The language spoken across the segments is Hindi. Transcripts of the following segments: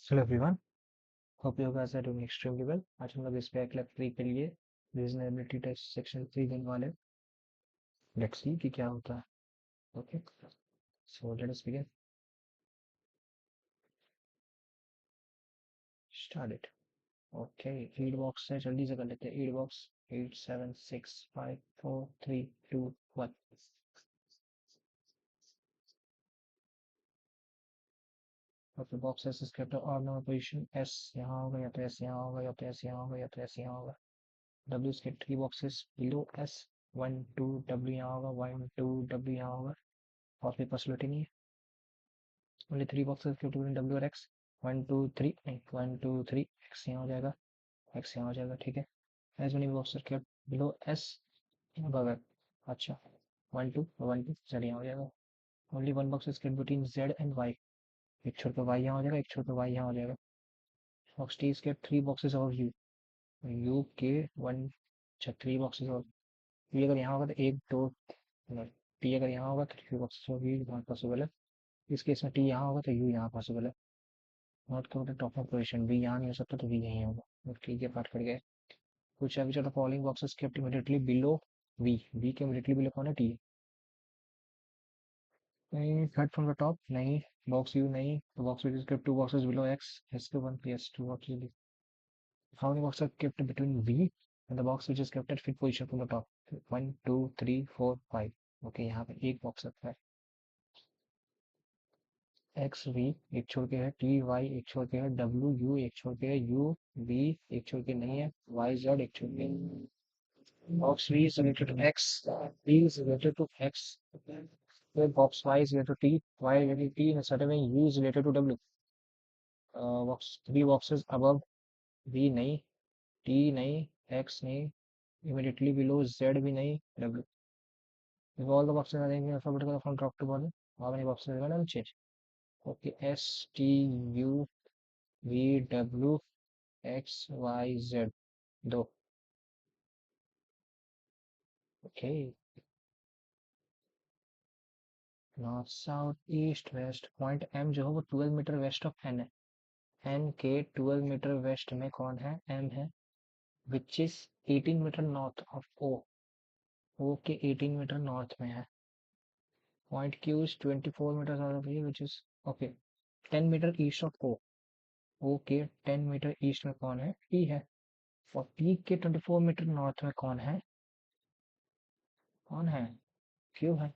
Hello everyone, hope you guys are doing extremely well. आज हम लोग इस पे क्लब 3 के लिए रीजनेबिलिटी टेस्ट सेक्शन 3 देने वाले। लेट्स सी कि क्या होता है। Okay, so let us begin. Start it. Okay, ईड बॉक्स से जल्दी से कर लेते हैं। ईड box 8 7 6 5 4 3 2 1। Okay, box S script और नो पोजीशन एस यहाँ होगा या तो एस यहाँ होगा या तो एस यहाँ होगा या तो एस यहाँ होगा। डब्ल्यू इसके 3 बॉक्सेस बिलो एस 1 2 डब्ल्यू यहाँ होगा, 1 2 डब्ल्यू यहाँ होगा और कोई पॉसिबिलिटी नहीं है। ओनली 3 बॉक्सेस बिटवीन डब्ल्यू और एक्स। 1 2 3 नहीं, 1 2 3 एक्स यहाँ हो जाएगा, एक्स यहाँ हो जाएगा। ठीक है, as many boxes kept below S above x। अच्छा, 1 2 1 2 जेड यहाँ हो जाएगा। Only one box is kept between Z and Y. एक छोड़ के वाई यहाँ हो जाएगा, एक छोड़ के वाई यहाँ हो जाएगा। Box T is kept 3 boxes of you, you के 1। अच्छा, 3 बॉक्सेस ऑफ पी अगर यहाँ होगा तो 1 2 टी अगर यहाँ होगा तो 3 boxes of you not possible है। इस केस में टी यहाँ होगा तो यू यहाँ पॉसिबल है। Not count the top of position, V यहाँ नहीं हो सकता तो वी यहीं होगा। ठीक है, पार्ट कट गया। कुछ अभी चलो following boxes kept immediately below V, V के इमीडिएटली बिलो कौन है? टी। नहीं, थर्ड फ्रॉम द टॉप नहीं। बॉक्स यू नहीं, तो box which is kept 2 boxes below X, S के 1 plus 2 boxes. how many boxes are kept between V and the box which is kept at fifth position from the top? 1 2 3 4 5। Okay, यहाँ पे एक बॉक्स रखा है। एक्स वी एक छोड़ के है, टी वाई एक छोड़ के है, डब्ल्यू यू एक छोड़ के है, यू वी एक छोड़ के नहीं है, वाई जेड एक छोड़ के। Box V is related to X, V is related to X, box Y is related to T, Y related to T in certain way, U is related to W. Box 3 boxes above V नहीं, टी नहीं, एक्स नहीं, immediately below Z भी नहीं, W। If all the boxes are arranged in alphabetical from top to bottom, how many boxes are going to change? Okay, S T U V W X Y Z दो। Okay, north south east waste. Point M जो है वो 12 मीटर वेस्ट ऑफ N है। N के 12 मीटर वेस्ट में कौन है? M है, which is 18 meter north of O। O के 18 मीटर नॉर्थ में है। Point Q is 24 meter out of which is okay 10 meter east of O। ओ के 10 मीटर ईस्ट में कौन है? टी है। और पी के 24 मीटर नॉर्थ में कौन है? कौन है? क्यू है।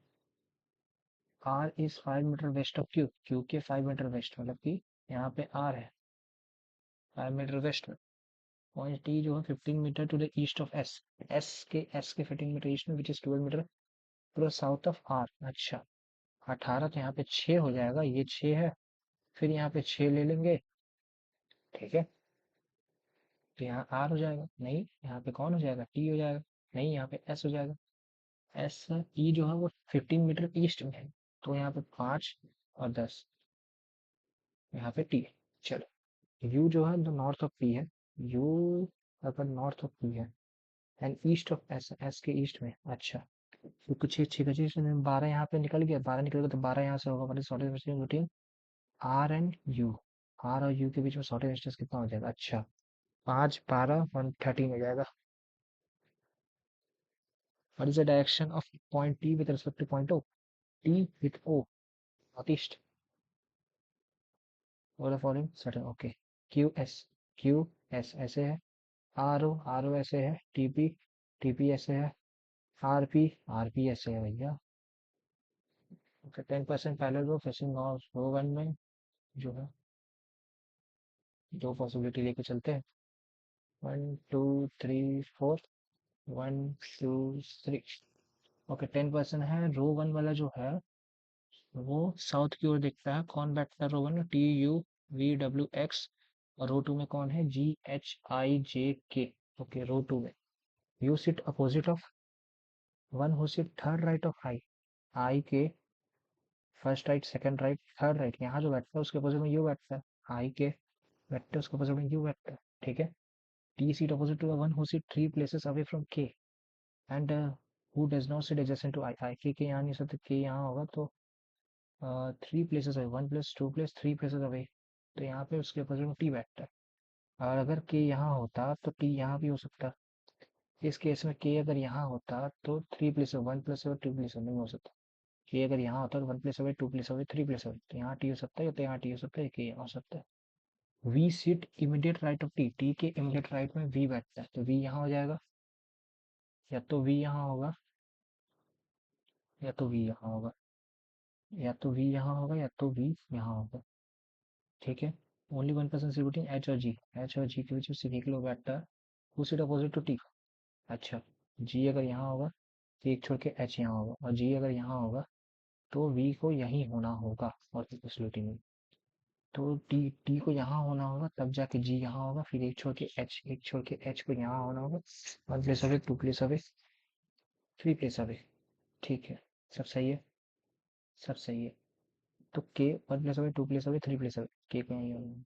R is 5 meter west of Q, Q के 5 मीटर वेस्ट, मतलब कि यहाँ पे आर है 5 मीटर वेस्ट में। पॉइंट टी जो है 15 meter to the east of S, S के 15 मीटर ईस्ट में, which is 12 meter to the south of R. अच्छा, 18 तो यहाँ पे 6 हो जाएगा, ये 6 है, फिर यहाँ पे 6 ले लेंगे। ठीक है, तो यहाँ आर हो जाएगा, नहीं यहाँ पे कौन हो जाएगा? टी हो जाएगा, नहीं यहाँ पे एस हो जाएगा। एस ई जो है वो 15 मीटर ईस्ट में है, तो यहाँ पे 5 और 10, यहाँ पे टी। चलो, यू जो है तो नॉर्थ ऑफ पी है, यू अगर नॉर्थ ऑफ पी है and east of S, S के ईस्ट में। अच्छा, तो कुछ 12 यहाँ पे निकल गया, 12 निकल गया तो 12 यहाँ से होगा, मतलब shortest distance between R and U. R और यू के बीच में शॉर्टेज डिस्टेंस कितना हो जाएगा? अच्छा, 5 12 113 हो जाएगा। What is the direction of point T with respect to point O? T with O, north east. और following certain. Okay, Q S ऐसे है, आर ओ ऐसे है, टी पी ऐसे है, आर पी ऐसे है भैया। Okay, 10% parallel row facing north, row one में जो है दो पॉसिबिलिटी लेके चलते हैं। 1 2 3 4, 1 2 3। ओके, 10% है। रो वन वाला जो है वो साउथ की ओर दिखता है। कौन बैठता है रो वन में? T U V W x. और रो टू में कौन है? जी H I J K. Okay, row two में you sit opposite of one who sit third right of I, I K first right second right third right, यहाँ जो बैठता है उसके अपोजिट में यू बैठता है। आई के बैठते हैं उसके अपोजिट में यू बैठता है। ठीक है, T seat opposite to one who sit 3 places away from K and who does not sit adjacent to I, I K यहाँ नहीं सकते, के यहाँ होगा तो 3 places away, 1 plus 2 plus 3 places away, तो यहाँ पे उसके अपोजिट में टी बैठता है। और अगर के यहाँ होता तो टी यहाँ भी हो सकता। इस केस में के अगर यहाँ होता तो three place one plus two place नहीं हो सकता। के अगर यहाँ होता तो one place two place three place तो यहाँ टी हो सकता है, तो यहाँ टी हो सकता है, के यहाँ हो सकता है। V seat immediate right of T, T के इमीडिएट राइट में वी बैठता है, तो वी यहाँ हो जाएगा, या तो वी यहाँ होगा, या तो वी यहाँ होगा, या तो वी यहाँ होगा, या तो वी यहाँ होगा। ठीक है। Only one person sitting H और जी, एच और जी के बीच में सिर्फ एक लोग बैठता है, who sit opposite to T. अच्छा, जी अगर यहाँ होगा, एक छोड़ के एच यहाँ होगा, और जी अगर यहाँ होगा तो वी को यहीं होना होगा और पॉसिबिलिटी में। तो टी टी को यहाँ होना होगा, तब जाके जी यहाँ होगा, फिर एक छोड़ के एच, एक छोड़ के एच को यहाँ होना होगा। One place away, two place away, three place away. ठीक है, सब सही है, सब सही है। तो K one place away, two place away, three place away, K को यहाँ होना।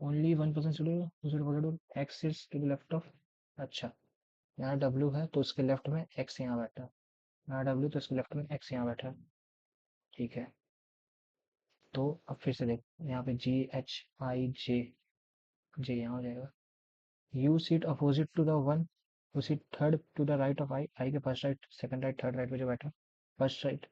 Only one person studio X is to the left of. अच्छा, यहाँ डब्ल्यू है तो उसके लेफ्ट में एक्स यहाँ बैठा है, यहाँ डब्ल्यू तो उसके लेफ्ट में एक्स यहाँ बैठा है। ठीक है, तो अब फिर से देख, यहाँ पे जी एच आई जे, जे यहाँ हो जाएगा। You seat opposite to the one who seat third to the right of I, I K first right, second right, third right में जो बैठा, first right,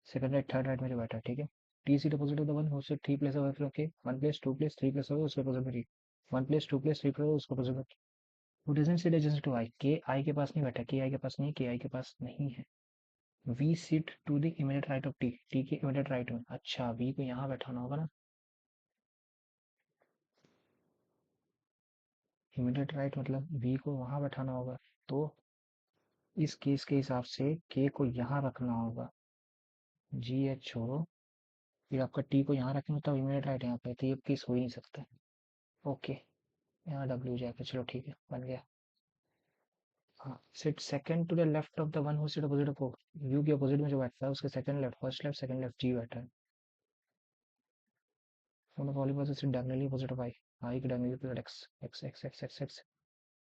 second right, third right में जो बैठा। ठीक है। T seat opposite to the one who seat three place away from K, one place, two place, three place away उसके अपोजिट में T, one place, two place, three place उसके अपोजिट में। Who doesn't sit adjacent to I, K I के पास नहीं बैठा, के आई के पास नहीं, के आई के पास नहीं है। V seat to the immediate right of T, T के इमीडिएट राइट में। अच्छा, वी को यहाँ बैठाना होगा ना, इमीडिएट राइट मतलब वी को वहां बैठाना होगा। तो इस केस के हिसाब से के को यहाँ रखना होगा, जी एच छोड़ो, फिर आपका टी को यहाँ रखेंगे तब इमीडिएट राइट यहाँ पे, तो ये केस हो ही नहीं सकता। ओके, यहाँ डब्ल्यू जाएगा, चलो ठीक है, बन गया। हाँ, sit second to the left of the one who sit opposite of O, U के अपोजिट में जो बैठता है उसके second left, first left, second left G बैठा है। From the polymerase sit diagonally opposite of I. I के diagonally opposite X. X, X, X, X, X.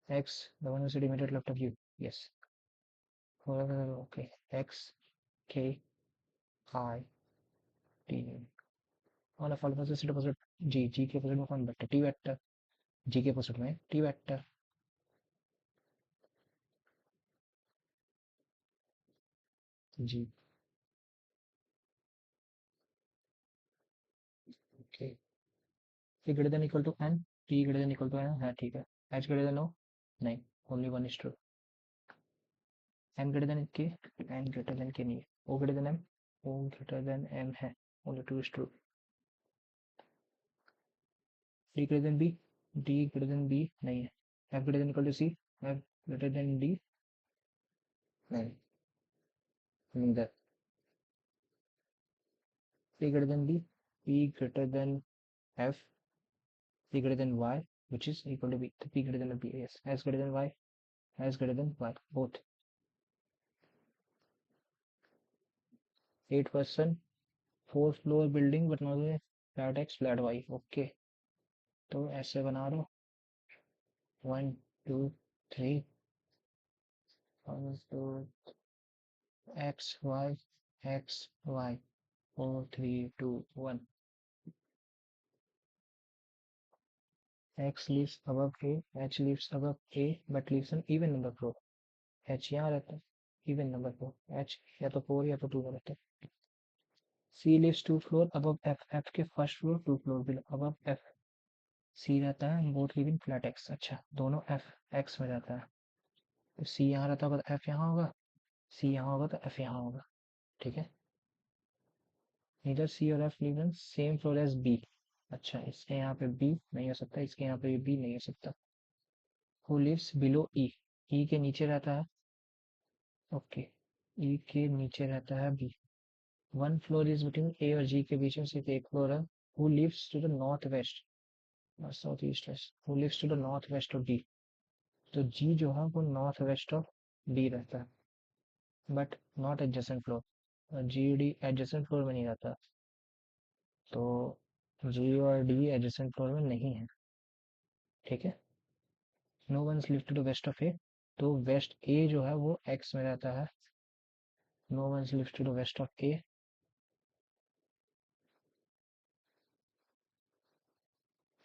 X, the one who sit immediate left of you. Yes. Okay. X, K, I, T. On the polymerase sit opposite G. G के opposite में कौन बैठता है? T बैठता है. G के opposite में T बैठता है. G. Okay. T greater than equal to N. T greater than equal to N. हाँ ठीक है. H greater than O. नहीं. Only one is true. M greater than K. N greater than K नहीं है. O greater than M. O greater than M है. Only two is true. D greater than B. D greater than B नहीं है. F greater than equal to C. F greater than D नहीं. neither. P greater than B. P greater than F. P greater than Y, which is equal to B. तो P greater than B. Yes. S greater than Y. S greater than Y. Both. 8%. 4 floor building, but not a flat X, flat Y. Okay. तो ऐसे बना लो. 1, 2, 3. तो X, Y, X, Y. 4, 3, 2, 1. X leaves above A, H leaves above A, but leaves an even number of row. H यहाँ रहता है, even number of row. H या तो 4 या तो 2 में रहता है. C lives 2 floor above F, F के first floor 2 floor below above F. C रहता है both live in flat X. अच्छा, दोनों F X में रहता है. तो C यहाँ रहता होगा तो F यहाँ होगा, C यहाँ होगा तो F यहाँ होगा. ठीक है. Neither C और F live in same floor as B. अच्छा, इसके यहाँ पे B नहीं हो सकता, इसके यहाँ पे B नहीं हो सकता. Who lives below E? E के नीचे रहता है. ओके, E के नीचे रहता है B. One floor is between A और जी के बीच में सिर्फ एक फ्लोर है. Who lives to the north west, south east west, who lives to the north west of D. तो जी जो है वो नॉर्थ वेस्ट ऑफ डी रहता है, but not adjacent floor. G D adjacent floor में नहीं रहता. तो जी और डी एडजेसेंट फ्लोर में नहीं है. ठीक है. No one live to the west of A, तो वेस्ट ए जो है वो एक्स में रहता है. No one live to the west of A.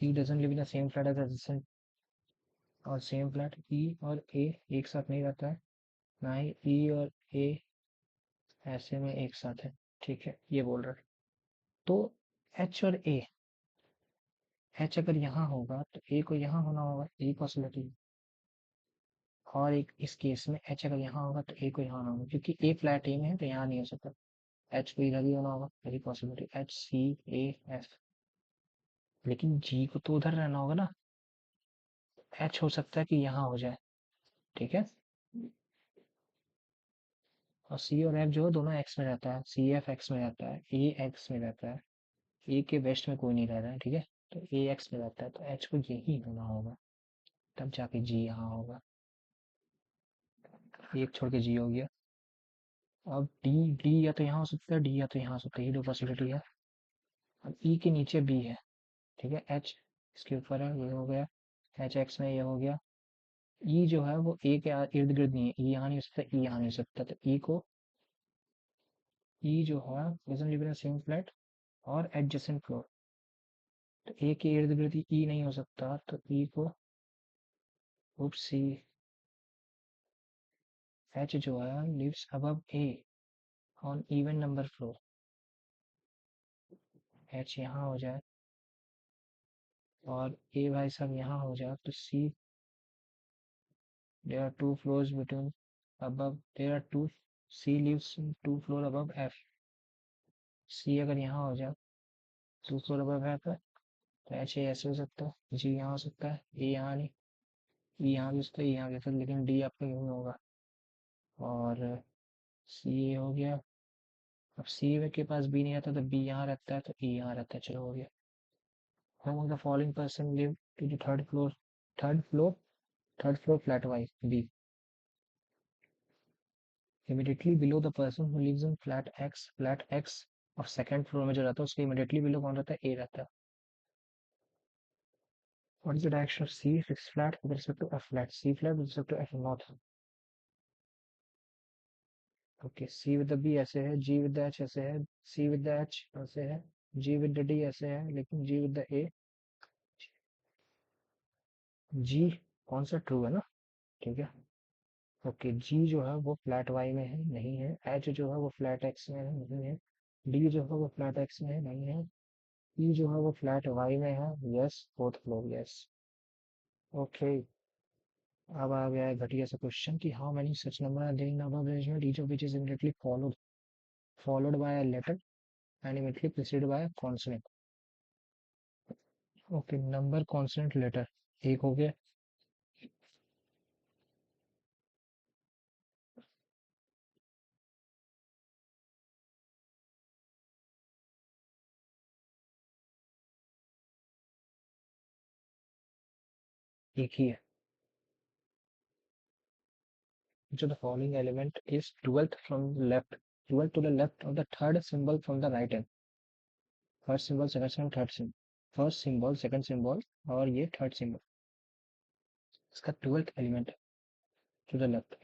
E doesn't live in the same flat as adjacent और सेम फ्लैट E और A एक साथ नहीं रहता है, ना ही E और A ऐसे में एक साथ है। ठीक है, ये बोल रहा है। तो H और A, H अगर यहाँ होगा तो A को यहाँ होना होगा, यही पॉसिबिलिटी। और एक इस केस में H अगर यहाँ होगा तो A को यहाँ होना होगा, क्योंकि A फ्लैट A में है तो यहाँ नहीं हो सकता। H को इधर ही होना होगा, यही पॉसिबिलिटी। HCAF, लेकिन G को तो उधर रहना होगा ना। H हो सकता है कि यहाँ हो जाए। ठीक है, और C और F जो है दोनों X में रहता है, CF X में रहता है, A X में रहता है। A के वेस्ट में कोई नहीं रह रहा है, ठीक है। तो A X में रहता है तो H को यही होना होगा, तब जाके G यहाँ होगा। एक छोड़ के G हो गया। अब D या तो यहाँ हो सकता है, D या तो यहाँ हो सकता है, ये दो पॉसिबिलिटी है। अब E के नीचे B है, ठीक है। H इसके ऊपर है, ये हो गया। HX में ये हो गया। E जो है वो A के इर्द गिर्द नहीं है, E यहाँ नहीं हो सकता, E यहाँ नहीं हो सकता, तो E को, E जो है doesn't live in the same flat और adjacent floor, तो A के इर्द गिर्द E नहीं हो सकता, तो E को C, H जो है lives above A on even number floor। H यहाँ हो जाए और A भाई साहब यहाँ हो जाए, तो C, there are two floors between above, there are two, C lives in two floor above F। C अगर यहाँ हो जाए टू फ्लोर above F है, तो H ऐसे हो सकता है, G यहाँ हो सकता है, A यहाँ नहीं, E यहाँ भी हो सकता है, E यहाँ भी हो सकता है, लेकिन D आपका यही होगा। और C हो गया। अब C के पास B नहीं आता तो B यहाँ रहता है, तो E यहाँ रहता है, चलो हो गया। Among the following person live to the third floor, third floor, third floor flat Y B, immediately below the person who lives in flat X और second floor में जो रहता है उसके immediately below कौन रहता है, A रहता है। What is the direction of C fixed flat with respect to F flat? C flat with respect to F north। Okay, C with the B ऐसे है, G with the H ऐसे है, C with the H ऐसे है, G with the D ऐसे है, लेकिन G with the A, G कौन सा ट्रू है ना, ठीक है। ओके, G जो है वो फ्लैट Y में है, नहीं है। H जो है वो फ्लैट X में है, नहीं है। D जो है वो फ्लैट X में है, नहीं है। E जो है वो फ्लैट Y में है, yes, fourth floor, yes. Okay, अब आ गया है घटिया सा क्वेश्चन कि how many such number are there in above arrangement, each of which is immediately followed by a letter and immediately preceded by a consonant. Okay, number consonant letter एक हो गया। एक ही है। जो the following element is 12th from left, 12th to the left of the third symbol from the right hand. First symbol, second symbol, third symbol, first symbol, second symbol और ये थर्ड सिंबल, इसका 12th element to the left.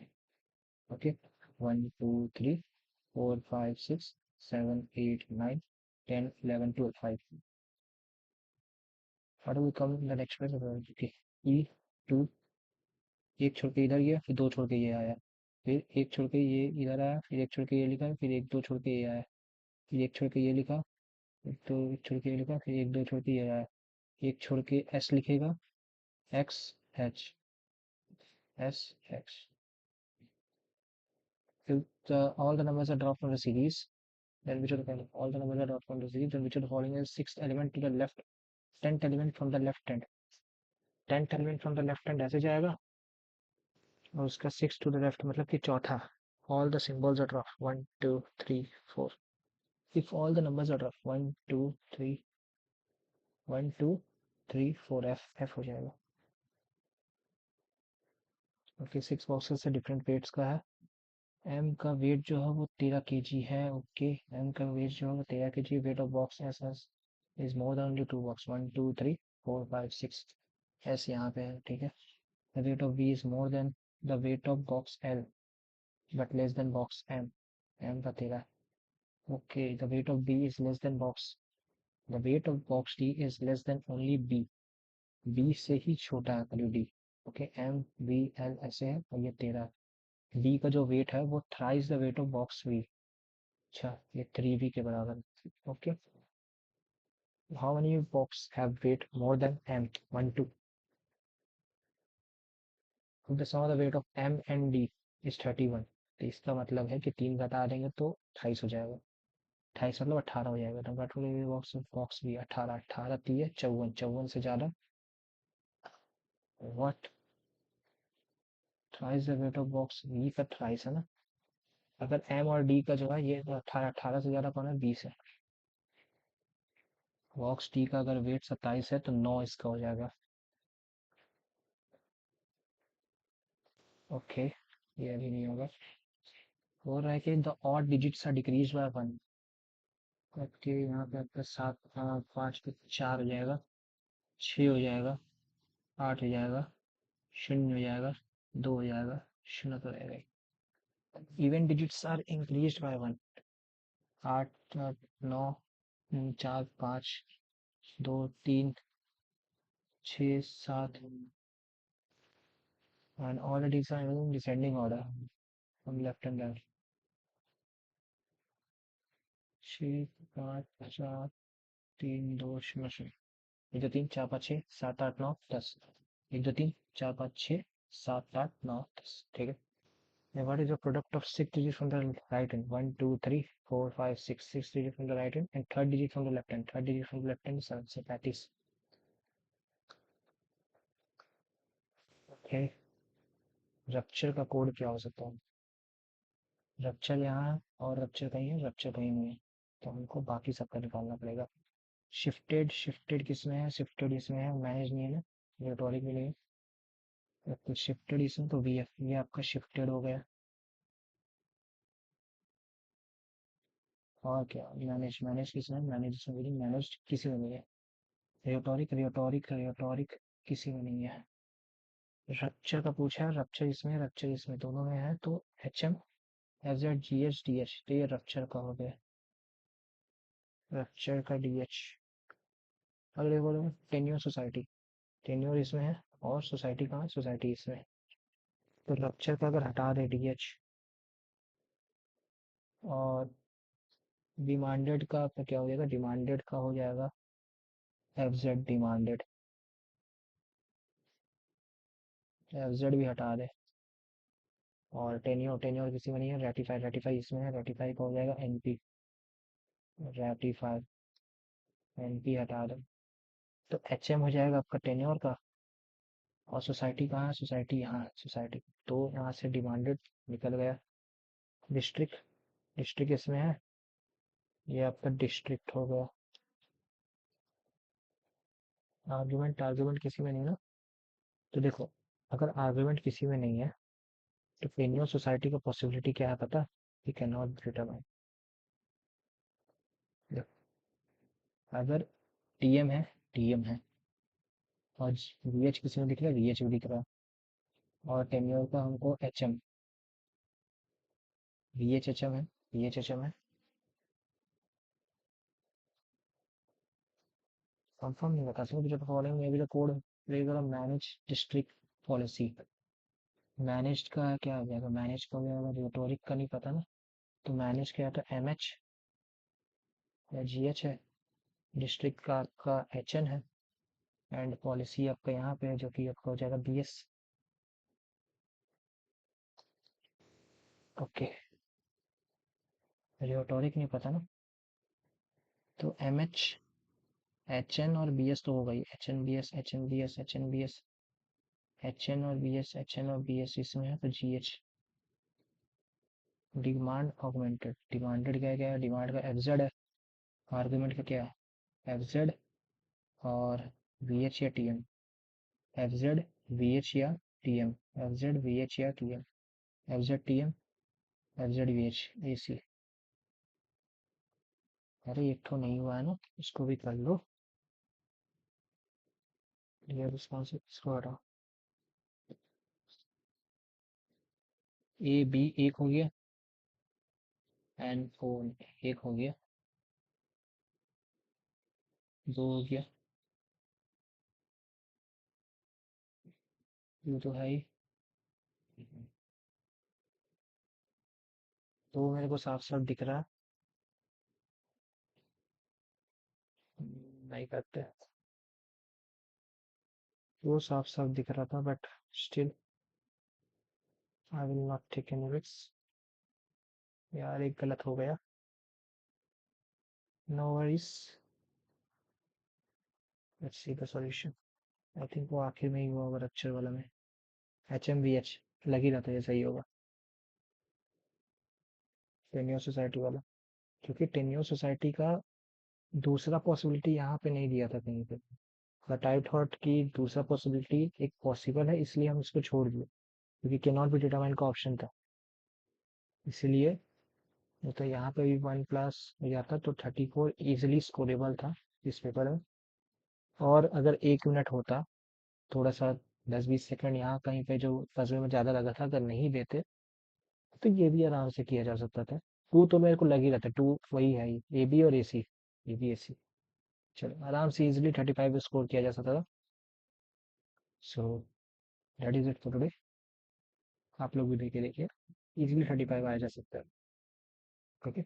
Okay, 1 2 3 4 5 6 7 8 9 10 11 12 5। how do we come in the next place? Okay, e 2, एक छोड़ के इधर गया, फिर दो छोड़ के ये आया, फिर एक छोड़ के ये इधर आया, फिर एक छोड़ के ये लिखा, फिर एक दो छोड़ के ये आया, फिर एक छोड़ के ये लिखा, एक तो एक छोड़ के ये लिखा, फिर एक दो छोड़ के ये आया, एक छोड़ के एस लिखेगा, x H S x. If all the numbers are dropped from the series, then which of the following? All the numbers are dropped from the series, then which of the following is sixth element to the left, 10th element from the left hand? 10th element from the left hand ऐसे जाएगा और उसका 6 to the left मतलब कि चौथा। All the symbols are dropped, 1 2 3 4। If all the numbers are dropped, 1 2 3 1 2 3 4, F हो जाएगा। ओके, 6 बॉक्सेस से डिफरेंट वेट्स का है। एम का वेट जो है वो 13 kg है। ओके, एम का वेट जो है वो 13 kg, weight of box S S is more than only 2 box, 1 2 3 4 5 6, S यहाँ पे है, ठीक है। The weight of B is more than the weight of box L but less than box M, M का 13। Okay, the weight of B is less than box, the weight of box D is less than only B, B से ही छोटा है value D. Okay, M B L ऐसे है, और ये 13। डी का जो वेट है वो thrice the weight of box V. अच्छा, ये 3 वी के बराबर है। Okay, how many box have weight more than M? 1 2। The sum of the weight of M and D is 31। तो इसका मतलब है कि 3 घटा देंगे तो 28 हो जाएगा। 28 मतलब 18 हो जाएगा। नंबर टू बॉक्स बॉक्स भी 18, 18 3 54, 54 से ज़्यादा। What? Thrice the weight of box V का थ्राइस है ना। अगर एम और डी का जो है ये 18, 18 से ज़्यादा कौन है? 20 है। बॉक्स डी का अगर वेट 27 है तो 9 इसका हो जाएगा। ओके, ये अभी नहीं होगा। हो रहा है कि the odd digits are decrease by 1। Okay, यहाँ पे आपका 7 5 पे 4 हो जाएगा, 6 हो जाएगा, 8 हो जाएगा, 0 हो जाएगा, 2 हो जाएगा, 0 तो रहेगा ही। Even digits are increase by 1। 8 9 4 5 2 3 6 7 and all the digits are in descending order from left and right। 6 5 4 3 2 0 0। 1 2 3 4 5 6 7 8 9 10। 1 2 3 4 5 6 7 8 9 10। ठीक है। Now what is the product of 6 digits from the right hand? 1 2 3 4 5 6, 6 digits from the right hand and third digit from the left hand। Third digit from the left hand is 7, so that is okay। Rupture का कोड क्या हो सकता है? रप्चर यहाँ है और रप्चर कहीं है, रप्चर कहीं नहीं है, तो हमको बाकी सबका निकालना पड़ेगा। शिफ्टेड, शिफ्टेड किसमें है? शिफ्टेड इसमें है, मैनेज नहीं है ना, रिटोरिक में नहीं है। तो शिफ्टेड इसमें तो वी एफ, ये आपका शिफ्टेड हो गया। और क्या? मैनेज, मैनेज किसमें है? मैनेज इसमें भी नहीं, मैनेज किसी में नहीं है। रिटोरिक, रिटोरिक, रिटोरिक किसी में नहीं है। रप्चर का पूछा है, रप्चर इसमें, रप्चर इसमें, दोनों में है, तो H M F Z G H D H, तो ये रप्चर का हो गया। रप्चर का डी एच। अगले बोलो टेन्योर सोसाइटी। टेन्योर इसमें है और सोसाइटी कहाँ है? सोसाइटी इसमें। तो रप्चर का अगर हटा दे डी एच, और डिमांडेड का आपका क्या हो जाएगा? डिमांडेड का हो जाएगा F Z demanded. F Z भी हटा दे, और टेन्योर, टेन्योर किसी में नहीं है। रेटिफाई, रेटिफाई इसमें है, रेटिफाई का हो जाएगा N P. Rectify, N P हटा दो, तो एच एम हो जाएगा आपका टेन्योर का। और सोसाइटी कहाँ है? सोसाइटी यहाँ है, सोसाइटी। तो यहाँ से डिमांडेड निकल गया। डिस्ट्रिक्ट, डिस्ट्रिक्ट इसमें है, ये आपका डिस्ट्रिक्ट हो गया। आर्गुमेंट, आर्गुमेंट किसी में नहीं ना। तो देखो, अगर आर्गुमेंट किसी में नहीं है तो टेन्योर सोसाइटी का पॉसिबिलिटी क्या है पता? You can not determine. अगर टीएम है, टीएम है, और वीएच किसी में दिख रहा है, वीएच भी दिख रहा है, और टेन्योर का हमको एचएम, वीएच एचएम है, वीएच एचएम है। कंफर्म नहीं बता सकते, जो फॉलोइंग में भी the code manage district policy. Manage का क्या हो जाएगा? मैनेज का हो जाएगा, रिटोरिक का नहीं पता ना, तो मैनेज क्या था? एम एच या जी एच है। डिस्ट्रिक्ट का आपका एच एन है, एंड पॉलिसी आपका यहाँ पे है, जो कि आपका हो जाएगा बी एस। ओके, रिटोरिक नहीं पता ना, तो एम एच, एच एन और बी एस तो हो गई। H N B S, H N B S, H N B S, H N और बी एस, एच एन और बी एस इसमें है, तो G H. Demand augmented, demanded क्या क्या है? डिमांड का एफ जेड है, आर्गुमेंट का क्या है? एफ जेड और वी एच या T M. F Z V H या T M, F Z V H या T M, F Z T M, F Z V H A C. अरे एक तो नहीं हुआ है ना, इसको भी कर लो। ये रिस्पॉन्सिव, इसको हटाओ। ए बी एक हो गया, एन ओ एक हो गया, दो हो गया, ये तो है ही। तो वो मेरे को साफ साफ दिख रहा है। नहीं करते। वो साफ साफ दिख रहा था but still I will not take any risk. यार एक गलत हो गया। No worries. Let's see the solution. I think वो आखिर में ही हुआ होगा रक्चर वाला में। HMVH लग ही रहा था ये सही होगा। टेन्योर सोसाइटी वाला। क्योंकि टेन्योर सोसाइटी का दूसरा पॉसिबिलिटी यहाँ पे नहीं दिया था कहीं पे। बट आई थॉट कि दूसरा पॉसिबिलिटी एक पॉसिबल है, इसलिए हम इसको छोड़ दिए, क्योंकि कैन नॉट बी डिटरमाइंड का ऑप्शन था। इसलिए नहीं तो यहाँ पे भी 1+ हो जाता तो 34 इजिली स्कोरेबल था इस पेपर में। और अगर 1 मिनट होता, थोड़ा सा 10-20 सेकंड यहाँ कहीं पे जो पजल में ज़्यादा लगा था, अगर नहीं देते तो ये भी आराम से किया जा सकता था। टू तो मेरे को लग ही रहा था, टू वही है ही, AB और AC। AB AC। चलो आराम से इजिली 35 स्कोर किया जा सकता था। So that is it for today. आप लोग भी देखे देखिए, इजिली 35 आया जा सकता है। ओके।